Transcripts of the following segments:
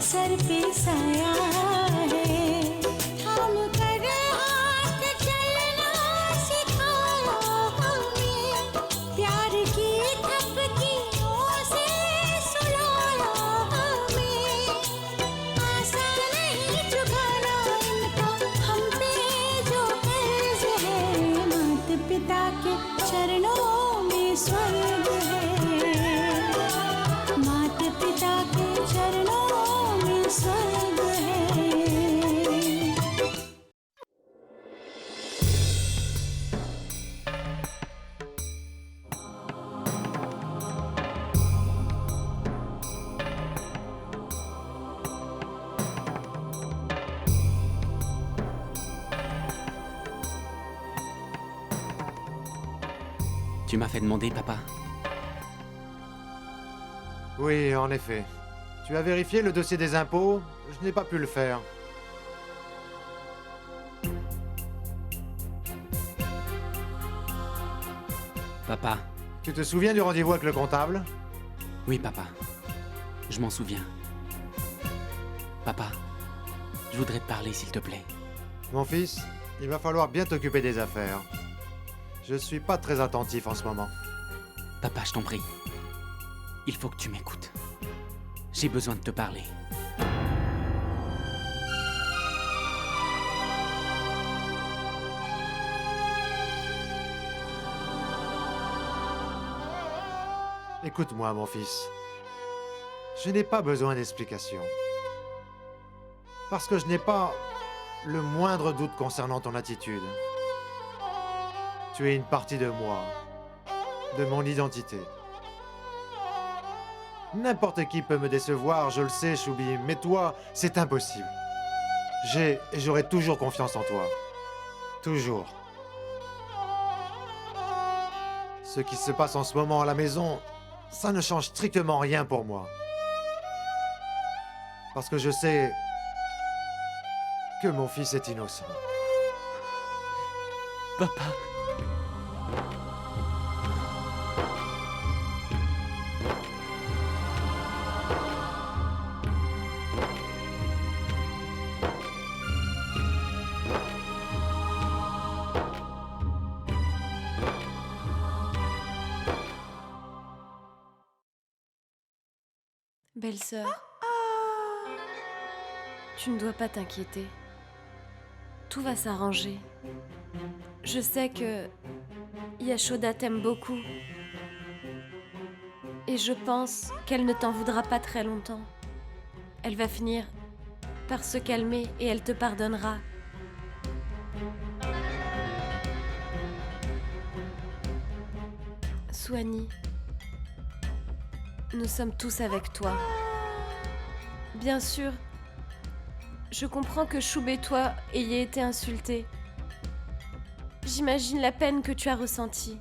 सर पे साया है, थाम कर हाथ चलना सिखाया हमें, प्यार की थपकियों से सुलाया हमें। आसान नहीं चुकाना इनका हम पे जो कर्ज है, माता पिता के चरणों में स्वर्ग है, माता पिता के चरणों में स्वर्ग है। Tu m'as fait demander, papa. Oui, en effet. Tu as vérifié le dossier des impôts? Je n'ai pas pu le faire. Papa. Tu te souviens du rendez-vous avec le comptable? Oui, papa. Je m'en souviens. Papa, je voudrais te parler, s'il te plaît. Mon fils, il va falloir bien t'occuper des affaires. Je suis pas très attentif en ce moment. Papa, je t'en prie. Il faut que tu m'écoutes. J'ai besoin de te parler. Écoute-moi, mon fils. Je n'ai pas besoin d'explications. Parce que je n'ai pas le moindre doute concernant ton attitude. Tu es une partie de moi, de mon identité. N'importe qui peut me décevoir, je le sais, Choubi, mais toi, c'est impossible. J'ai et j'aurai toujours confiance en toi. Toujours. Ce qui se passe en ce moment à la maison, ça ne change strictement rien pour moi. Parce que je sais que mon fils est innocent. Papa. Belle-sœur, tu ne dois pas t'inquiéter. Tout va s'arranger. Je sais que Yashoda t'aime beaucoup. Et je pense qu'elle ne t'en voudra pas très longtemps. Elle va finir par se calmer et elle te pardonnera. Soigny, nous sommes tous avec toi. Bien sûr, je comprends que Choub et toi ayez été insultés. J'imagine la peine que tu as ressentie.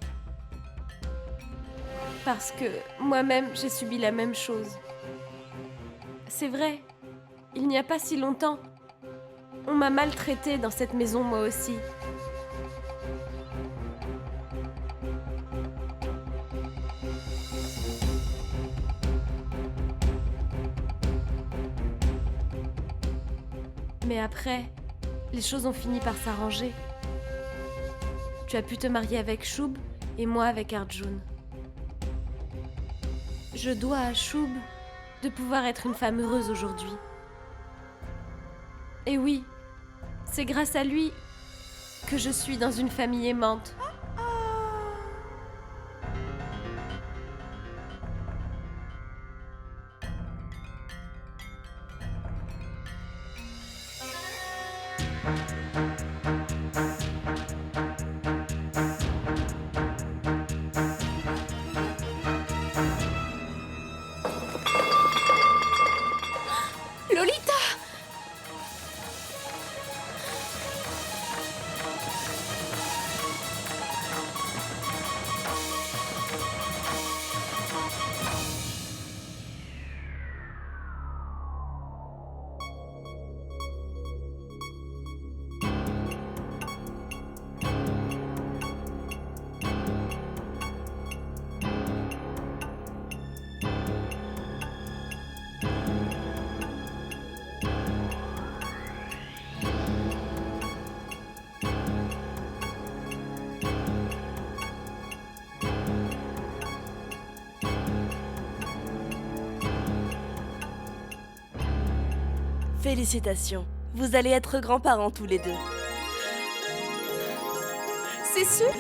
Parce que moi-même, j'ai subi la même chose. C'est vrai, il n'y a pas si longtemps, on m'a maltraitée dans cette maison moi aussi. Mais après, les choses ont fini par s'arranger. Tu as pu te marier avec Choub et moi avec Arjun. Je dois à Choub de pouvoir être une femme heureuse aujourd'hui. Et oui, c'est grâce à lui que je suis dans une famille aimante. Lolita! Félicitations. Vous allez être grands-parents tous les deux. C'est sûr?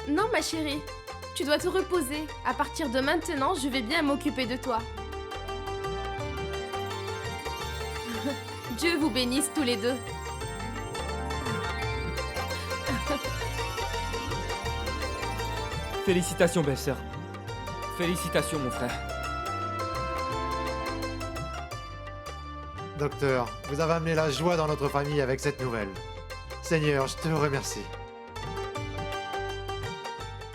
Non, ma chérie, tu dois te reposer. À partir de maintenant, je vais bien m'occuper de toi. Dieu vous bénisse tous les deux. Félicitations, belle-sœur. Félicitations, mon frère. Docteur, vous avez amené la joie dans notre famille avec cette nouvelle. Seigneur, je te remercie.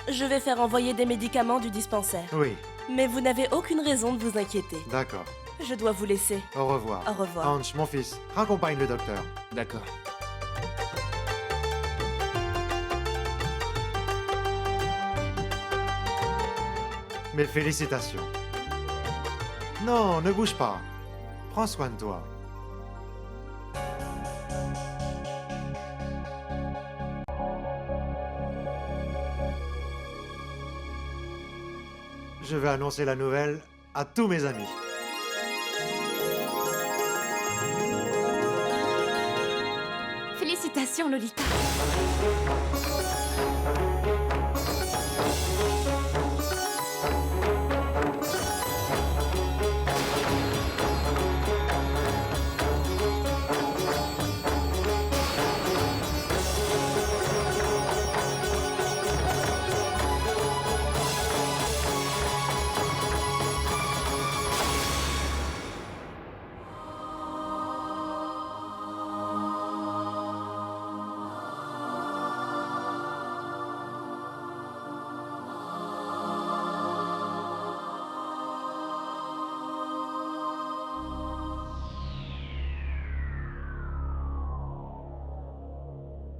Je vais faire envoyer des médicaments du dispensaire. Oui, Mais vous n'avez aucune raison de vous inquiéter. d'accord. Je dois vous laisser. Au revoir. Au revoir. Hanch, mon fils, raccompagne le docteur. D'accord. Mes félicitations. Non, ne bouge pas. Prends soin de toi. Je vais annoncer la nouvelle à tous mes amis. Félicitations, Lolita.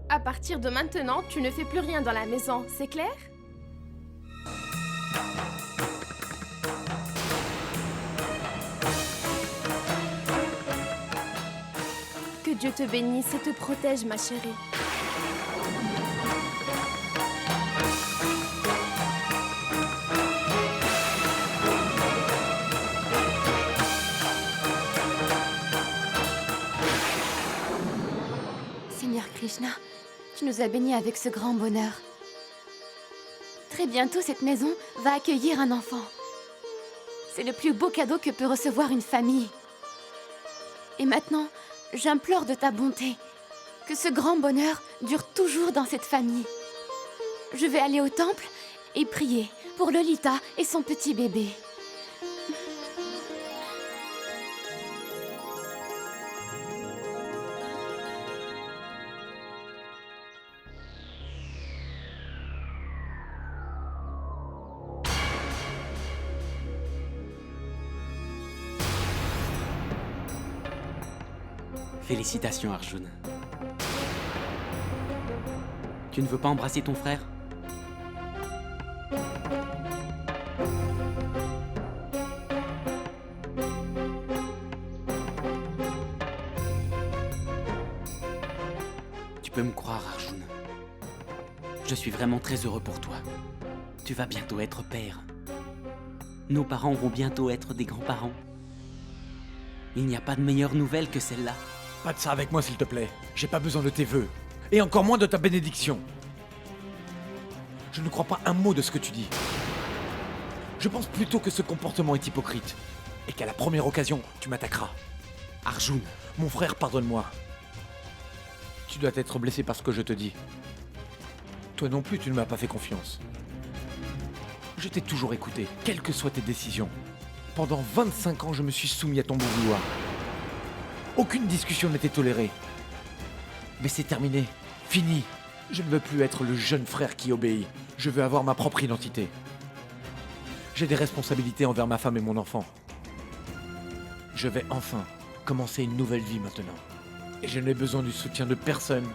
À partir de maintenant, tu ne fais plus rien dans la maison, c'est clair? Que Dieu te bénisse et te protège, ma chérie. Seigneur Krishna, tu nous as bénis avec ce grand bonheur. Très bientôt, cette maison va accueillir un enfant. C'est le plus beau cadeau que peut recevoir une famille. Et maintenant, j'implore de ta bonté que ce grand bonheur dure toujours dans cette famille. Je vais aller au temple et prier pour Lolita et son petit bébé. Félicitations, Arjun. Tu ne veux pas embrasser ton frère? Tu peux me croire, Arjun. Je suis vraiment très heureux pour toi. Tu vas bientôt être père. Nos parents vont bientôt être des grands-parents. Il n'y a pas de meilleure nouvelle que celle-là. Pas de ça avec moi, s'il te plaît. J'ai pas besoin de tes vœux. Et encore moins de ta bénédiction. Je ne crois pas un mot de ce que tu dis. Je pense plutôt que ce comportement est hypocrite. Et qu'à la première occasion, tu m'attaqueras. Arjun, Mon frère, pardonne-moi. Tu dois être blessé par ce que je te dis. Toi non plus, tu ne m'as pas fait confiance. Je t'ai toujours écouté, quelles que soient tes décisions. Pendant 25 ans, je me suis soumis à ton bon vouloir. Aucune discussion n'était tolérée. Mais c'est terminé. Fini. Je ne veux plus être le jeune frère qui obéit. Je veux avoir ma propre identité. J'ai des responsabilités envers ma femme et mon enfant. Je vais enfin commencer une nouvelle vie maintenant. Et je n'ai besoin du soutien de personne.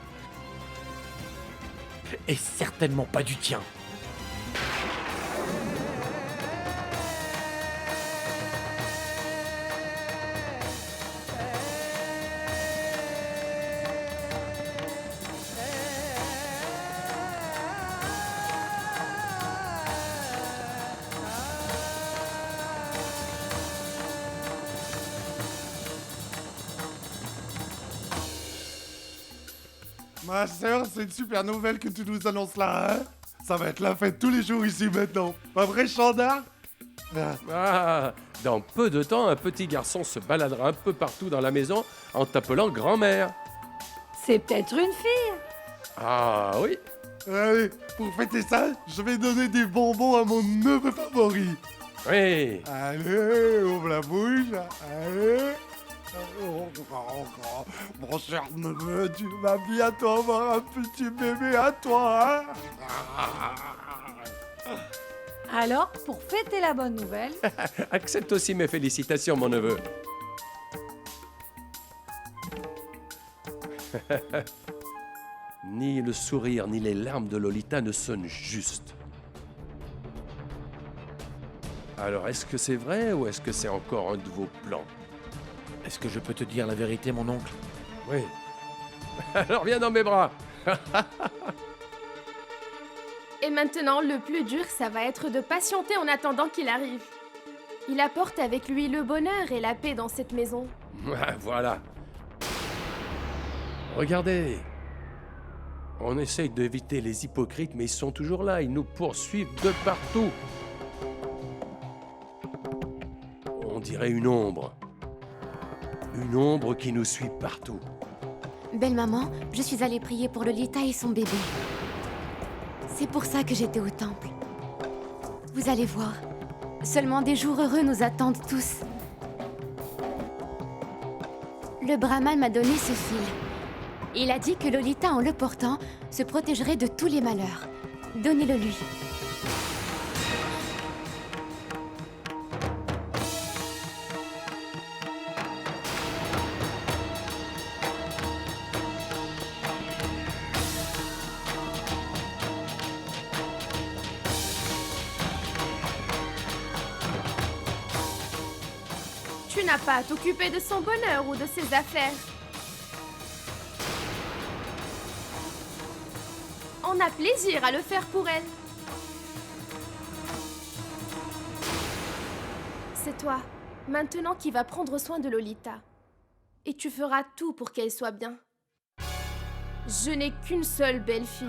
Et certainement pas du tien. Ma sœur, c'est une super nouvelle que tu nous annonces là, hein? Ça va être la fête tous les jours ici maintenant. Pas vrai, Chanda? Ah, dans peu de temps, un petit garçon se baladera un peu partout dans la maison en t'appelant grand-mère. C'est peut-être une fille. Ah oui, Allez, pour fêter ça, je vais donner des bonbons à mon neveu favori. oui. Allez, ouvre la bouche. Allez. Mon cher neveu, tu vas bientôt avoir un petit bébé à toi, hein? Alors, pour fêter la bonne nouvelle, Accepte aussi mes félicitations, mon neveu. Ni le sourire ni les larmes de Lolita ne sonnent justes. Alors, est-ce que c'est vrai ou est-ce que c'est encore un de vos plans? Est-ce que je peux te dire la vérité, mon oncle? Oui. Alors viens dans mes bras. Et maintenant, le plus dur, ça va être de patienter en attendant qu'il arrive. Il apporte avec lui le bonheur et la paix dans cette maison. Voilà. Regardez. On essaye d'éviter les hypocrites, mais ils sont toujours là. Ils nous poursuivent de partout. On dirait une ombre. Une ombre qui nous suit partout. Belle maman, je suis allée prier pour Lolita et son bébé. C'est pour ça que j'étais au temple. Vous allez voir, seulement des jours heureux nous attendent tous. Le brahman m'a donné ce fil. Il a dit que Lolita, en le portant, se protégerait de tous les malheurs. Donnez-le lui. Tu n'as pas à t'occuper de son bonheur ou de ses affaires. On a plaisir à le faire pour elle. C'est toi, maintenant, qui va prendre soin de Lolita. Et tu feras tout pour qu'elle soit bien. Je n'ai qu'une seule belle fille.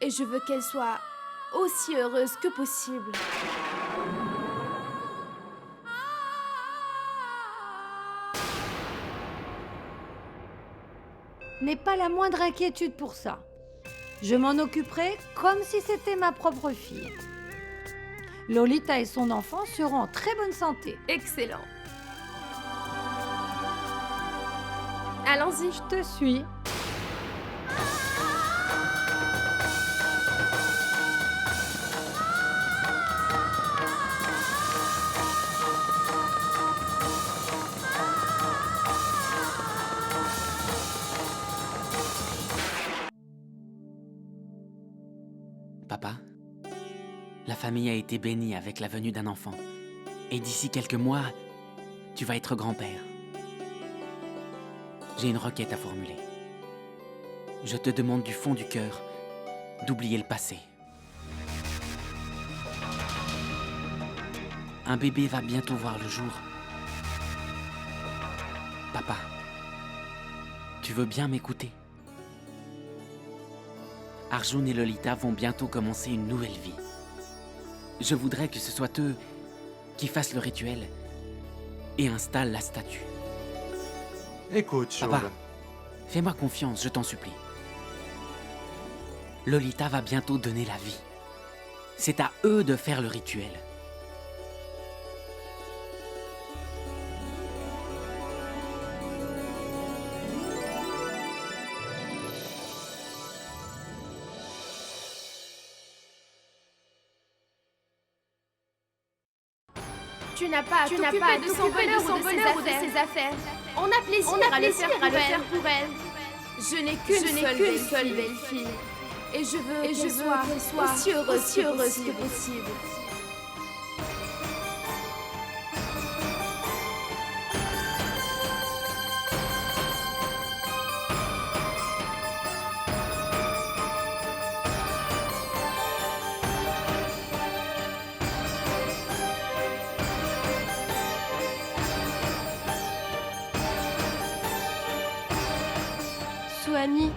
Et je veux qu'elle soit aussi heureuse que possible. n'aie pas la moindre inquiétude pour ça. Je m'en occuperai comme si c'était ma propre fille. Lolita et son enfant seront en très bonne santé. Excellent. Allons-y. Je te suis. Papa, la famille a été bénie avec la venue d'un enfant. Et d'ici quelques mois, tu vas être grand-père. J'ai une requête à formuler. Je te demande du fond du cœur d'oublier le passé. Un bébé va bientôt voir le jour. Papa, tu veux bien m'écouter? Arjun et Lolita vont bientôt commencer une nouvelle vie. Je voudrais que ce soit eux qui fassent le rituel et installent la statue. Écoute, Shub. Papa, fais-moi confiance, je t'en supplie. Lolita va bientôt donner la vie. C'est à eux de faire le rituel. Tu n'as pas à t'occuper de son bonheur ou de ses affaires. On a plaisir à le faire pour elle. Je n'ai qu'une seule belle fille. Et je veux qu'elle soit aussi heureuse que possible. Souani.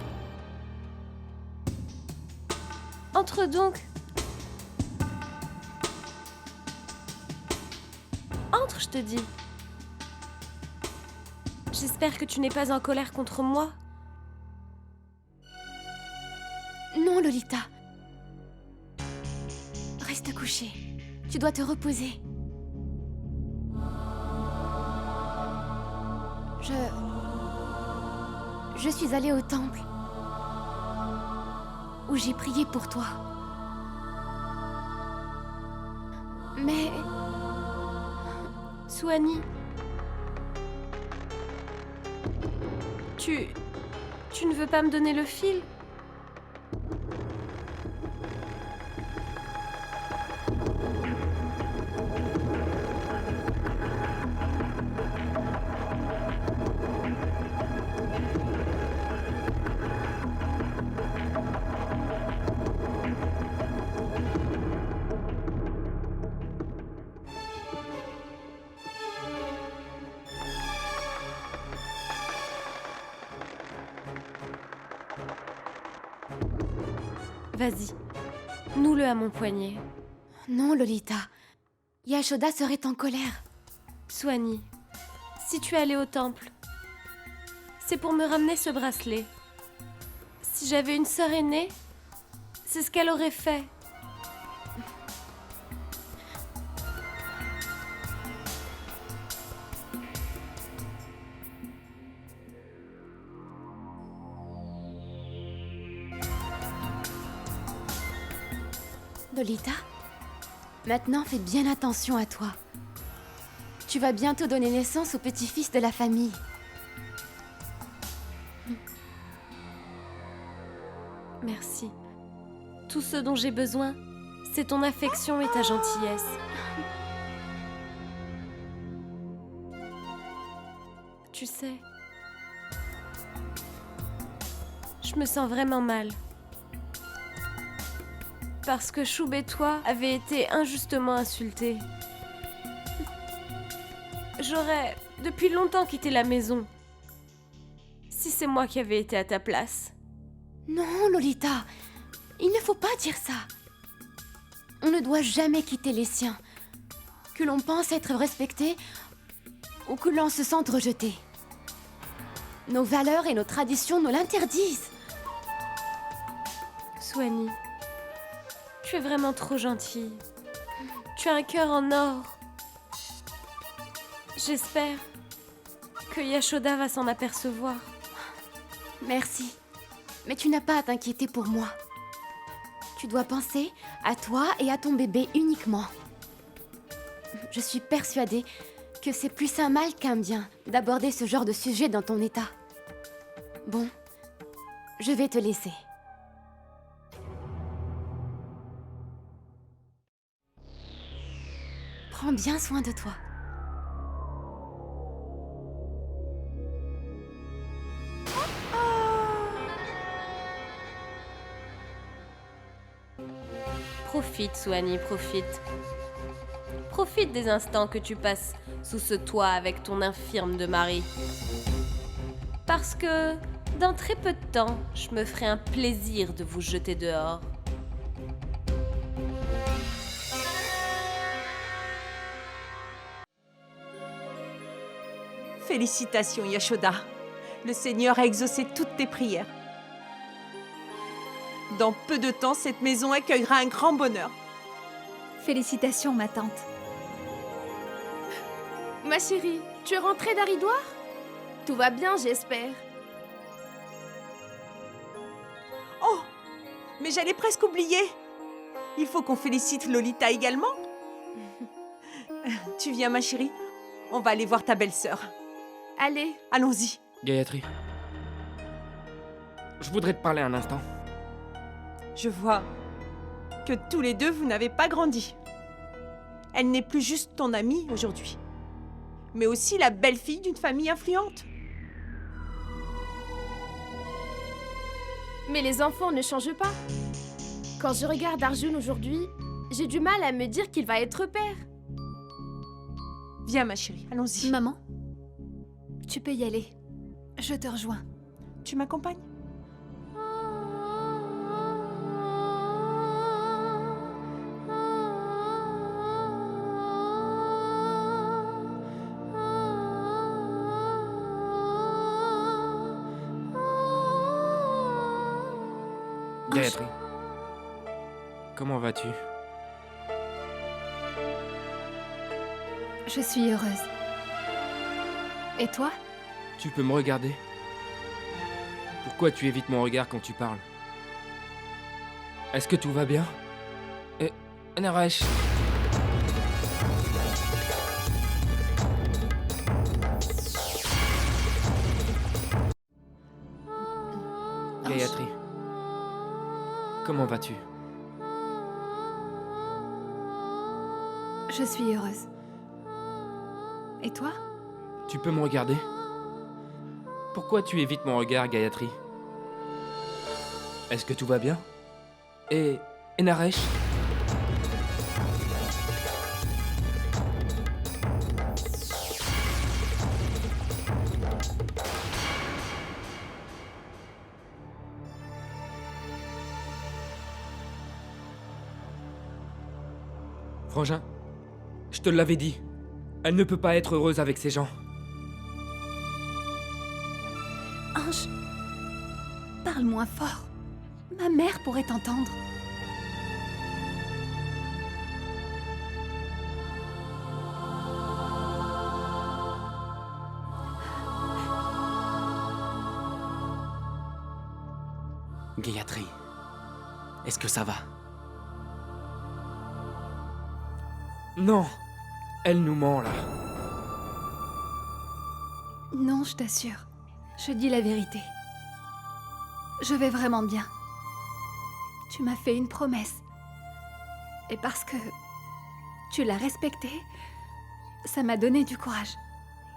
Entre donc. Entre, je te dis. J'espère que tu n'es pas en colère contre moi. Non, Lolita. Reste couchée. Tu dois te reposer. Je suis allée au temple où j'ai prié pour toi. Mais... Souani. Tu ne veux pas me donner le fil? Vas-y, noue-le à mon poignet. Non, Lolita. Yashoda serait en colère. Souani, si tu es allée au temple, c'est pour me ramener ce bracelet. Si j'avais une sœur aînée, c'est ce qu'elle aurait fait. Lolita, maintenant fais bien attention à toi. Tu vas bientôt donner naissance au petit-fils de la famille. Merci. Tout ce dont j'ai besoin, c'est ton affection et ta gentillesse. Tu sais, je me sens vraiment mal. Parce que Choub et toi avaient été injustement insultés. J'aurais depuis longtemps quitté la maison. Si c'est moi qui avais été à ta place. Non, Lolita, il ne faut pas dire ça. On ne doit jamais quitter les siens. Que l'on pense être respecté ou que l'on se sente rejeté. Nos valeurs et nos traditions nous l'interdisent. Souani, tu es vraiment trop gentille. Tu as un cœur en or. J'espère que Yashoda va s'en apercevoir. Merci. Mais tu n'as pas à t'inquiéter pour moi. Tu dois penser à toi et à ton bébé uniquement. Je suis persuadée que c'est plus un mal qu'un bien d'aborder ce genre de sujet dans ton état. Bon, je vais te laisser. Prends bien soin de toi. Profite, Souani, profite. Profite des instants que tu passes sous ce toit avec ton infirme de mari. Parce que, dans très peu de temps, je me ferai un plaisir de vous jeter dehors. Félicitations, Yashoda. Le Seigneur a exaucé toutes tes prières. Dans peu de temps, cette maison accueillera un grand bonheur. Félicitations, ma tante. Ma chérie, tu es rentrée d'Haridwar? Tout va bien, j'espère. Oh, mais j'allais presque oublier. Il faut qu'on félicite Lolita également. Tu viens, ma chérie? On va aller voir ta belle-sœur. Allez. Allons-y. Gayatri. Je voudrais te parler un instant. Je vois que tous les deux, vous n'avez pas grandi. Elle n'est plus juste ton amie aujourd'hui, mais aussi la belle-fille d'une famille influente. Mais les enfants ne changent pas. Quand je regarde Arjun aujourd'hui, j'ai du mal à me dire qu'il va être père. Viens, ma chérie, allons-y. Maman, tu peux y aller. Je te rejoins. Tu m'accompagnes? Gayatri. Comment vas-tu? Je suis heureuse. Et toi? Tu peux me regarder? Pourquoi tu évites mon regard quand tu parles? Est-ce que tout va bien? Naresh. Gayatri. Comment vas-tu? Je suis heureuse. Et toi? Tu peux me regarder? Pourquoi tu évites mon regard, Gayatri? Est-ce que tout va bien? Et Naresh? Frangin, je te l'avais dit. Elle ne peut pas être heureuse avec ces gens. Ange, parle moins fort. Ma mère pourrait t'entendre. Gayatri, est-ce que ça va? Non, elle nous ment là. Non, je t'assure. Je dis la vérité. Je vais vraiment bien. Tu m'as fait une promesse. Et parce que tu l'as respectée, ça m'a donné du courage.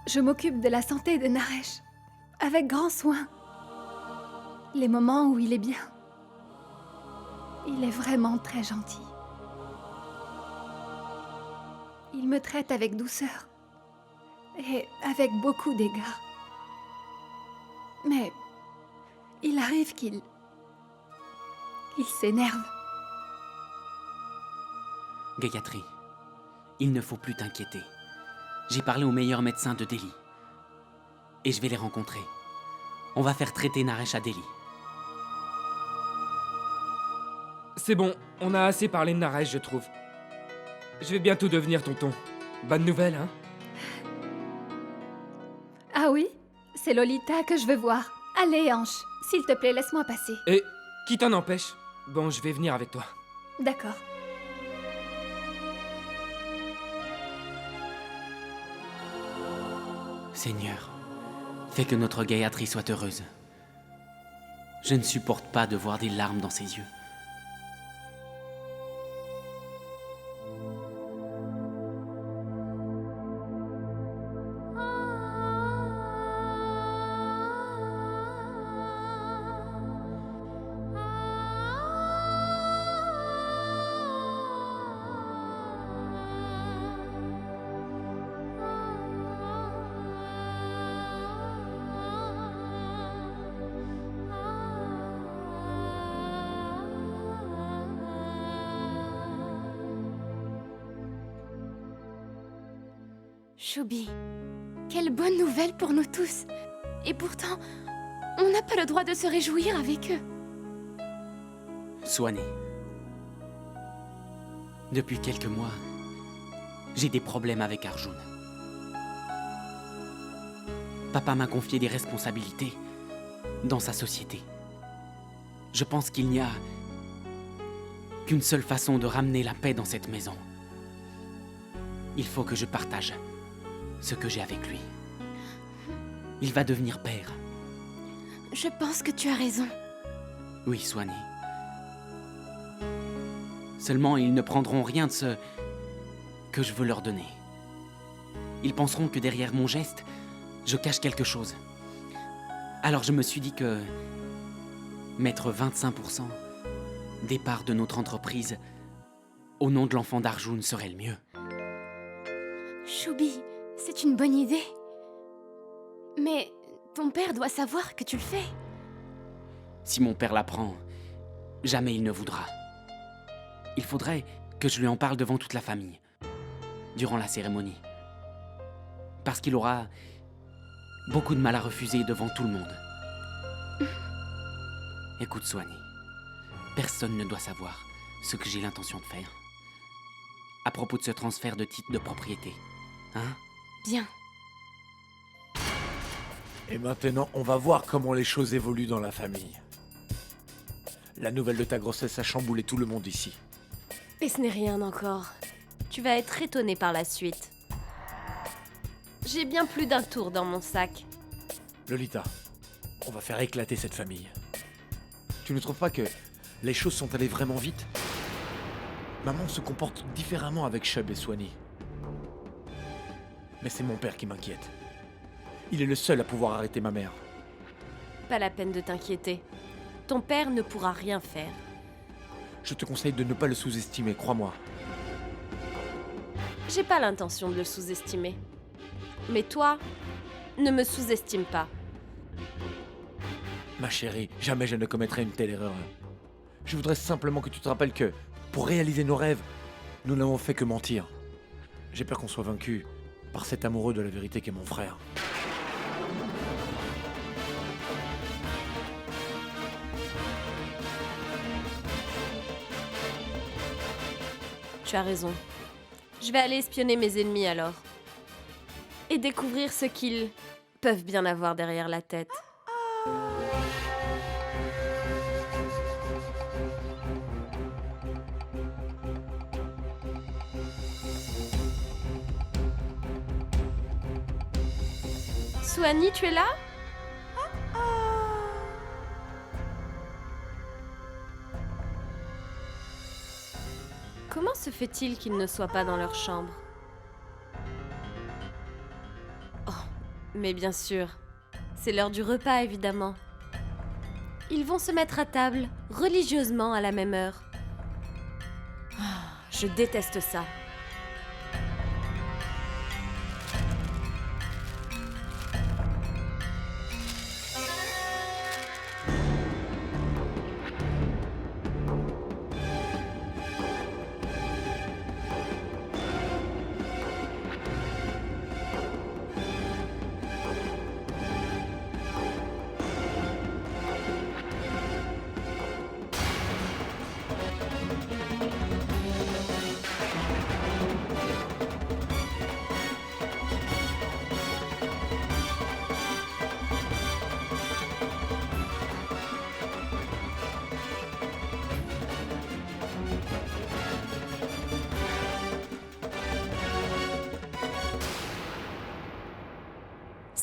Je m'occupe de la santé de Naresh, avec grand soin. Les moments où il est bien. Il est vraiment très gentil. Il me traite avec douceur et avec beaucoup d'égards. Mais il arrive qu'il s'énerve. Gayatri, il ne faut plus t'inquiéter. J'ai parlé aux meilleurs médecins de Delhi. Et je vais les rencontrer. On va faire traiter Naresh à Delhi. C'est bon, on a assez parlé de Naresh, je trouve. Je vais bientôt devenir tonton. Bonne nouvelle, hein? Ah oui? C'est Lolita que je veux voir. Allez, Ange, s'il te plaît, laisse-moi passer. Et qui t'en empêche? Bon, je vais venir avec toi. D'accord. Seigneur, fais que notre Gayatri soit heureuse. Je ne supporte pas de voir des larmes dans ses yeux. Choubi, quelle bonne nouvelle pour nous tous. Et pourtant, on n'a pas le droit de se réjouir avec eux. Swanee. Depuis quelques mois, j'ai des problèmes avec Arjun. Papa m'a confié des responsabilités dans sa société. Je pense qu'il n'y a qu'une seule façon de ramener la paix dans cette maison. Il faut que je partage ce que j'ai avec lui. Il va devenir père. Je pense que tu as raison. Oui, Swanee. Seulement, ils ne prendront rien de ce que je veux leur donner. Ils penseront que derrière mon geste, je cache quelque chose. Alors je me suis dit que mettre 25% des parts de notre entreprise au nom de l'enfant d'Arjun serait le mieux. Choubi, c'est une bonne idée. Mais ton père doit savoir que tu le fais. Si mon père l'apprend, jamais il ne voudra. Il faudrait que je lui en parle devant toute la famille, durant la cérémonie. Parce qu'il aura beaucoup de mal à refuser devant tout le monde. Écoute, Swanee, personne ne doit savoir ce que j'ai l'intention de faire. À propos de ce transfert de titre de propriété. Hein? Bien. Et maintenant, on va voir comment les choses évoluent dans la famille. La nouvelle de ta grossesse a chamboulé tout le monde ici. Et ce n'est rien encore. Tu vas être étonné par la suite. J'ai bien plus d'un tour dans mon sac. Lolita, on va faire éclater cette famille. Tu ne trouves pas que les choses sont allées vraiment vite? Maman se comporte différemment avec Shub et Swanee. Mais c'est mon père qui m'inquiète. Il est le seul à pouvoir arrêter ma mère. Pas la peine de t'inquiéter. Ton père ne pourra rien faire. Je te conseille de ne pas le sous-estimer, crois-moi. J'ai pas l'intention de le sous-estimer. Mais toi, ne me sous-estime pas. Ma chérie, jamais je ne commettrai une telle erreur. Je voudrais simplement que tu te rappelles que, pour réaliser nos rêves, nous n'avons fait que mentir. J'ai peur qu'on soit vaincu par cet amoureux de la vérité qu'est mon frère. Tu as raison. Je vais aller espionner mes ennemis alors. Et découvrir ce qu'ils peuvent bien avoir derrière la tête. Swanee, tu es là? Comment se fait-il qu'ils ne soient pas dans leur chambre? Oh, mais bien sûr. C'est l'heure du repas, évidemment. Ils vont se mettre à table, religieusement, à la même heure. Ah, je déteste ça.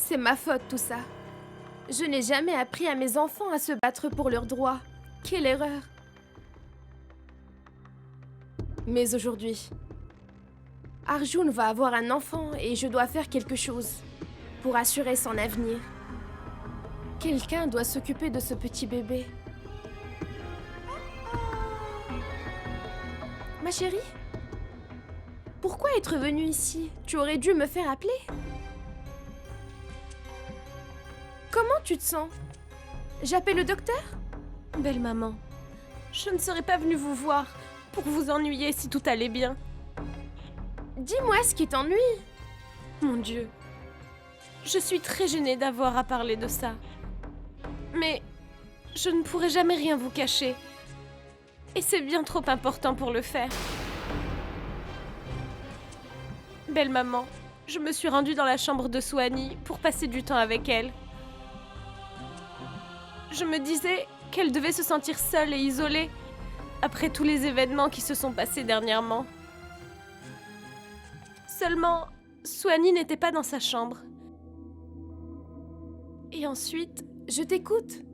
C'est ma faute tout ça. Je n'ai jamais appris à mes enfants à se battre pour leurs droits. Quelle erreur. Mais aujourd'hui, Arjun va avoir un enfant et je dois faire quelque chose pour assurer son avenir. Quelqu'un doit s'occuper de ce petit bébé. Ma chérie? Pourquoi être venue ici? Tu aurais dû me faire appeler. Comment tu te sens? J'appelle le docteur? Belle maman, je ne serais pas venue vous voir pour vous ennuyer si tout allait bien. Dis-moi ce qui t'ennuie. Mon Dieu, je suis très gênée d'avoir à parler de ça. Mais je ne pourrai jamais rien vous cacher. Et c'est bien trop important pour le faire. Belle maman, je me suis rendue dans la chambre de Swanee pour passer du temps avec elle. Je me disais qu'elle devait se sentir seule et isolée après tous les événements qui se sont passés dernièrement. Seulement, Suani n'était pas dans sa chambre. Et ensuite, Je t'écoute.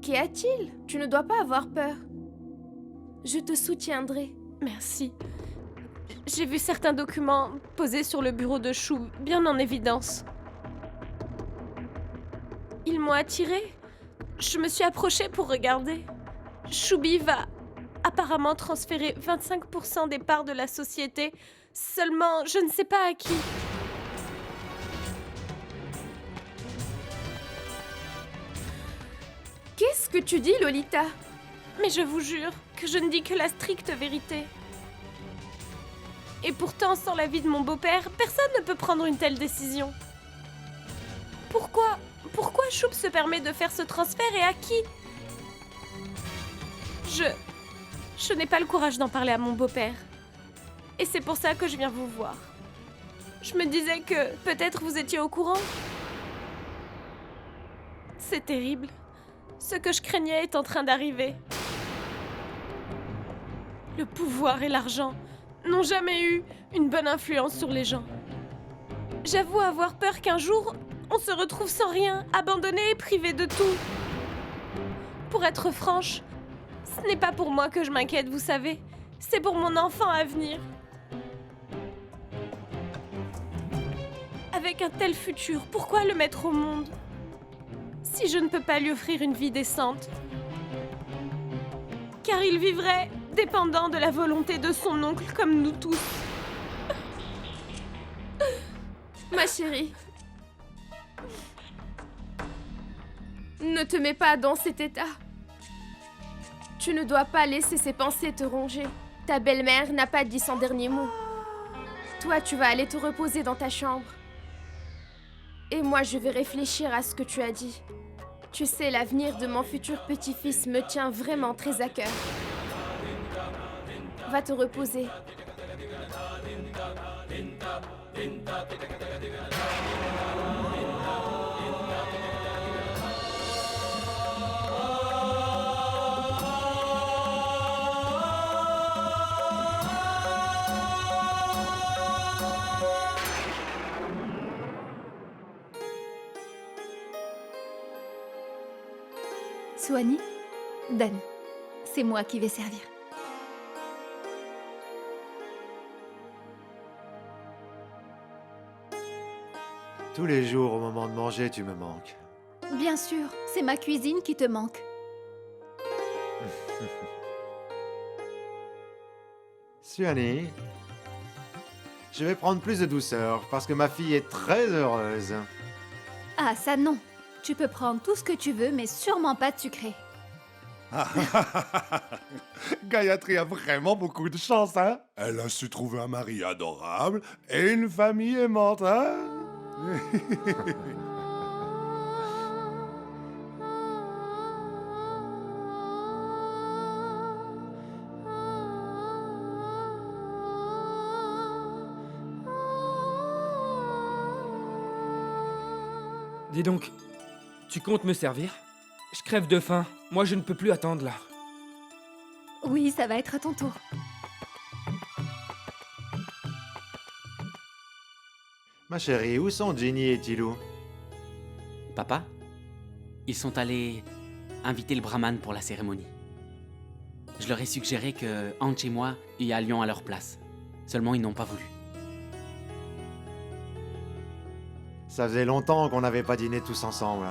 Qu'y a-t-il? Tu ne dois pas avoir peur. Je te soutiendrai. merci. J'ai vu certains documents posés sur le bureau de Chou, bien en évidence. Ils m'ont attirée. Je me suis approchée pour regarder. Choubi va apparemment transférer 25% des parts de la société. Seulement, je ne sais pas à qui. Qu'est-ce que tu dis, Lolita? Mais je vous jure que je ne dis que la stricte vérité. Et pourtant, sans l'avis de mon beau-père, personne ne peut prendre une telle décision. Pourquoi Choup se permet de faire ce transfert et à qui? Je n'ai pas le courage d'en parler à mon beau-père. Et c'est pour ça que je viens vous voir. Je me disais que peut-être vous étiez au courant. C'est terrible. Ce que je craignais est en train d'arriver. Le pouvoir et l'argent n'ont jamais eu une bonne influence sur les gens. J'avoue avoir peur qu'un jour, on se retrouve sans rien, abandonné et privé de tout. Pour être franche, ce n'est pas pour moi que je m'inquiète, vous savez. C'est pour mon enfant à venir. Avec un tel futur, pourquoi le mettre au monde? Si je ne peux pas lui offrir une vie décente. Car il vivrait dépendant de la volonté de son oncle comme nous tous. Ma chérie. Ne te mets pas dans cet état. Tu ne dois pas laisser ces pensées te ronger. Ta belle-mère n'a pas dit son dernier mot. Toi, tu vas aller te reposer dans ta chambre. Et moi, je vais réfléchir à ce que tu as dit. Tu sais, l'avenir de mon futur petit-fils me tient vraiment très à cœur. Va te reposer. Suani, Dan, c'est moi qui vais servir. Tous les jours, au moment de manger, tu me manques. Bien sûr, c'est ma cuisine qui te manque. Suani, je vais prendre plus de douceur parce que ma fille est très heureuse. Ah, ça non. Tu peux prendre tout ce que tu veux, mais sûrement pas de sucré. Gayatri a vraiment beaucoup de chance, hein? Elle a su trouver un mari adorable et une famille aimante, hein? Dis donc, tu comptes me servir? Je crève de faim. Moi, je ne peux plus attendre là. Oui, ça va être à ton tour. Ma chérie, où sont Ginny et Tilou? Papa, ils sont allés inviter le brahman pour la cérémonie. Je leur ai suggéré que Ange et moi y allions à leur place. Seulement, ils n'ont pas voulu. Ça faisait longtemps qu'on n'avait pas dîné tous ensemble.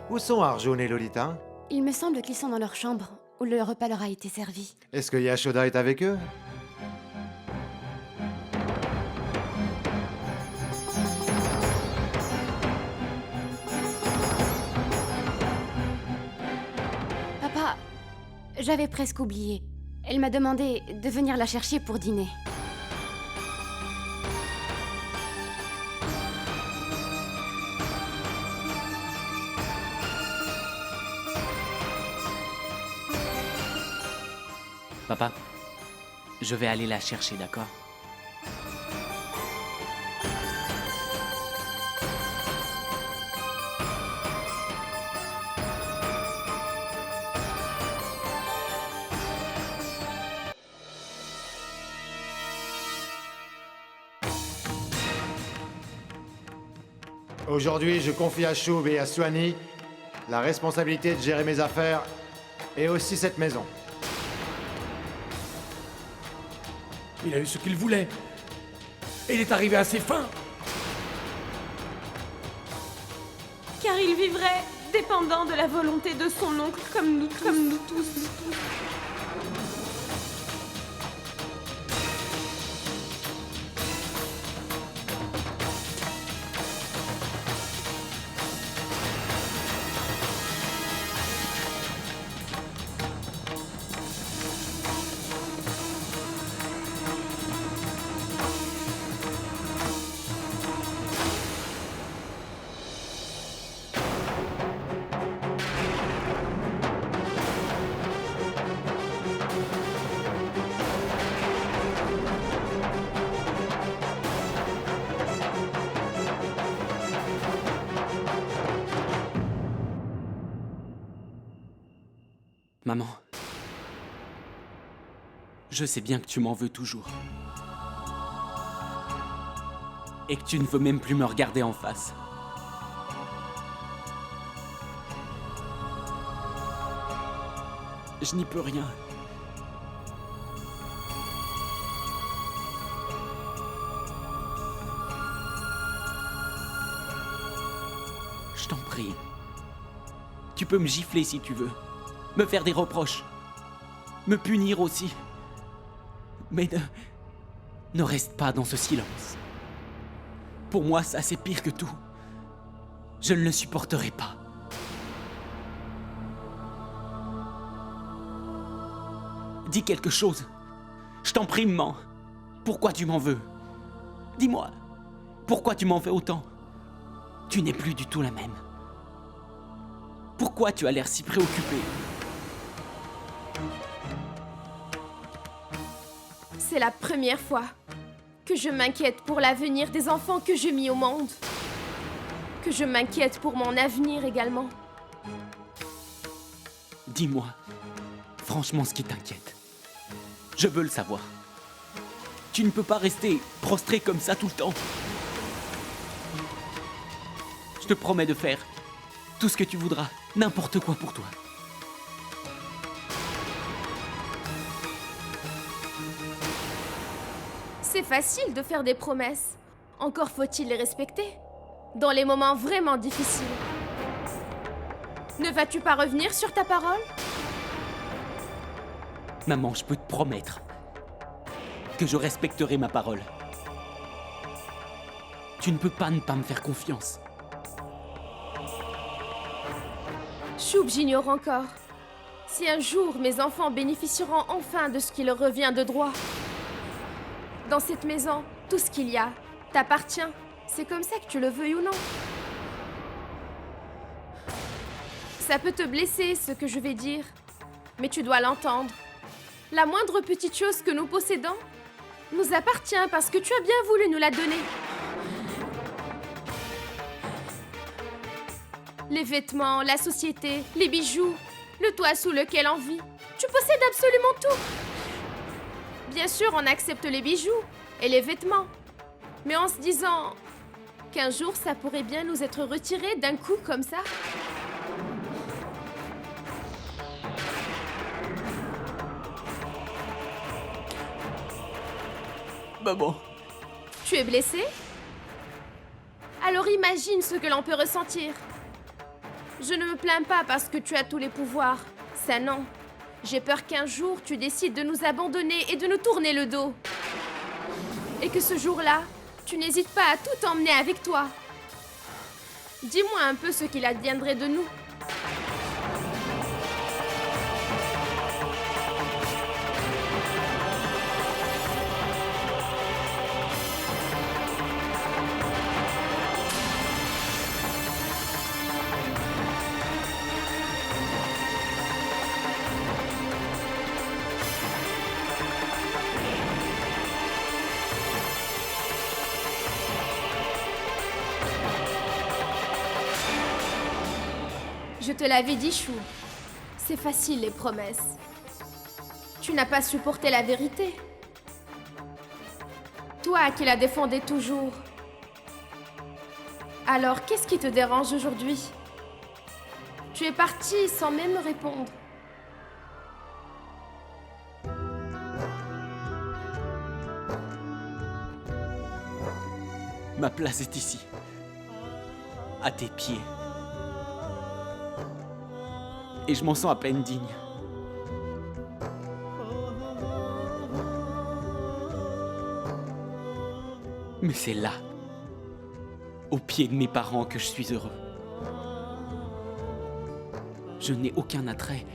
Où sont Arjun et Lolita? Il me semble qu'ils sont dans leur chambre, où le repas leur a été servi. Est-ce que Yashoda est avec eux? Papa, j'avais presque oublié. Elle m'a demandé de venir la chercher pour dîner. Papa, je vais aller la chercher, d'accord? Aujourd'hui, je confie à Shub et à Suani la responsabilité de gérer mes affaires et aussi cette maison. Il a eu ce qu'il voulait. Et il est arrivé à ses fins. Car il vivrait dépendant de la volonté de son oncle comme nous tous. Maman, je sais bien que tu m'en veux toujours. Et que tu ne veux même plus me regarder en face. Je n'y peux rien. Je t'en prie. Tu peux me gifler si tu veux. Me faire des reproches. Me punir aussi. Mais ne reste pas dans ce silence. Pour moi, ça c'est pire que tout. Je ne le supporterai pas. Dis quelque chose. Je t'en prie, maman. Pourquoi tu m'en veux? Dis-moi. Pourquoi tu m'en veux autant? Tu n'es plus du tout la même. Pourquoi tu as l'air si préoccupée? C'est la première fois que je m'inquiète pour l'avenir des enfants que j'ai mis au monde. Que je m'inquiète pour mon avenir également. Dis-moi, franchement ce qui t'inquiète. Je veux le savoir. Tu ne peux pas rester prostré comme ça tout le temps. Je te promets de faire tout ce que tu voudras, n'importe quoi pour toi. C'est facile de faire des promesses. Encore faut-il les respecter. Dans les moments vraiment difficiles. Ne vas-tu pas revenir sur ta parole? Maman, je peux te promettre que je respecterai ma parole. Tu ne peux pas ne pas me faire confiance. Shub, j'ignore encore. Si un jour mes enfants bénéficieront enfin de ce qui leur revient de droit. Dans cette maison, tout ce qu'il y a t'appartient. C'est comme ça que tu le veuilles ou non. Ça peut te blesser, ce que je vais dire. Mais tu dois l'entendre. La moindre petite chose que nous possédons nous appartient parce que tu as bien voulu nous la donner. Les vêtements, la société, les bijoux, le toit sous lequel on vit. Tu possèdes absolument tout. Bien sûr, on accepte les bijoux et les vêtements. Mais en se disant qu'un jour, ça pourrait bien nous être retiré d'un coup comme ça. Maman. Tu es blessé? Alors imagine ce que l'on peut ressentir. Je ne me plains pas parce que tu as tous les pouvoirs. Ça non. J'ai peur qu'un jour tu décides de nous abandonner et de nous tourner le dos. Et que ce jour-là, tu n'hésites pas à tout emmener avec toi. Dis-moi un peu ce qu'il adviendrait de nous. Je te l'avais dit, Chou. C'est facile, les promesses. Tu n'as pas supporté la vérité. Toi qui la défendais toujours. Alors, qu'est-ce qui te dérange aujourd'hui? Tu es parti sans même me répondre. Ma place est ici. À tes pieds. Et je m'en sens à peine digne. Mais c'est là, aux pieds de mes parents, que je suis heureux. Je n'ai aucun attrait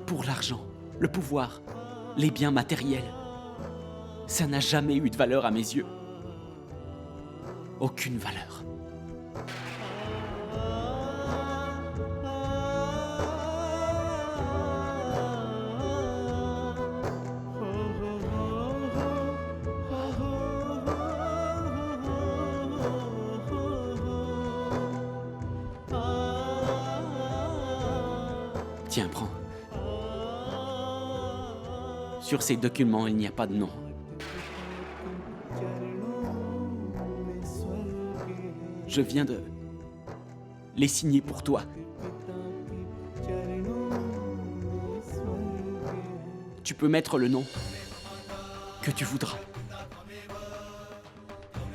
pour l'argent, le pouvoir, les biens matériels. Ça n'a jamais eu de valeur à mes yeux. Aucune valeur. Tiens, prends. Sur ces documents, il n'y a pas de nom. Je viens de les signer pour toi. Tu peux mettre le nom que tu voudras.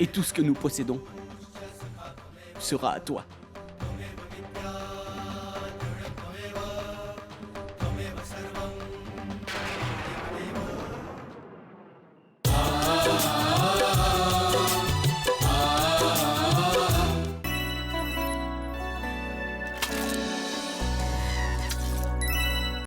Et tout ce que nous possédons sera à toi.